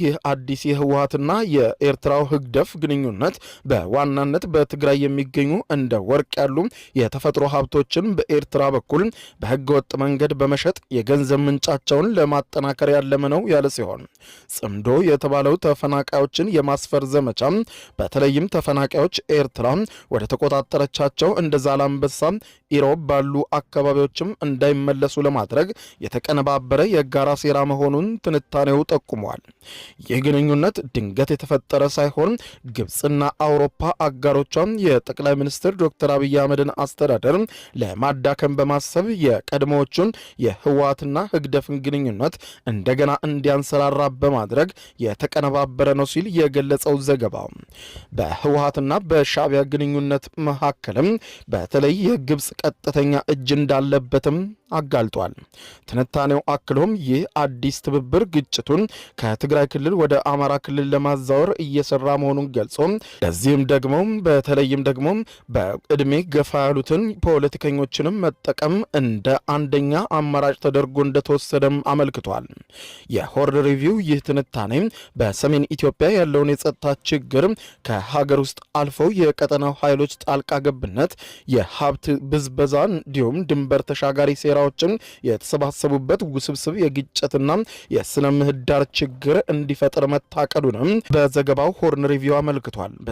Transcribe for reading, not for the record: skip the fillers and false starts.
ይህ አዲስ የህወሓትና የኤርትራው ህግደፍ ግንኙነት በዋናነት በትግራይ የሚገኙ እንደ ወርቅ ያሉ የተፈጥሮ ሀብቶችን በኤርትራ በኩል በህገወጥ መንገድ በመሸጥ የገንዘብ ምንጫቸውን ለማጠናከር ያለመ ነው ያለ ሲሆን ጽምዶ የተባለው ተፈናቃዮችን የማስፈር ዘመቻ በተለይም ተፈናቃዮች ኤርትራ ወደ ተቆጣጠረቻቸው እንደ ዛላምበሳ፣ ኢሮብ ባሉ አካባቢዎችም እንዳይመለሱ ለማድረግ የተቀነባበረ የጋራ ሴራ መሆኑን ትንታኔው ጠቁሟል። ይህ ግንኙነት ድንገት የተፈጠረ ሳይሆን ግብጽና አውሮፓ አጋሮቿን የጠቅላይ ሚኒስትር ዶክተር አብይ አህመድን አስተዳደር ለማዳከም በማሰብ የቀድሞዎቹን የህወሓትና ህግደፍን ግንኙነት እንደገና እንዲያንሰራራ በማድረግ የተቀነባበረ ነው ሲል የገለጸው ዘገባው በህወሓትና በሻዕቢያ ግንኙነት መካከልም በተለይ የግብጽ ቀጥተኛ እጅ እንዳለበትም አጋልጧል። ትንታኔው አክሎም ይህ አዲስ ትብብር ግጭቱን ከትግራይ ክልል ወደ አማራ ክልል ለማዛወር እየሰራ መሆኑን ገልጾ ለዚህም ደግሞ በተለይም ደግሞ በእድሜ ገፋ ያሉትን ፖለቲከኞችንም መጠቀም እንደ አንደኛ አማራጭ ተደርጎ እንደተወሰደም አመልክቷል። የሆርን ሪቪው ይህ ትንታኔ በሰሜን ኢትዮጵያ ያለውን የጸጥታ ችግር ከሀገር ውስጥ አልፈው የቀጠናው ኃይሎች ጣልቃ ገብነት፣ የሀብት ብዝበዛ እንዲሁም ድንበር ተሻጋሪ ሴራዎችን የተሰባሰቡበት ውስብስብ የግጭትና የስነ ምህዳር ችግር እንዲፈጠር መታቀዱንም በዘገባው ሆርን ሪቪው አመልክቷል።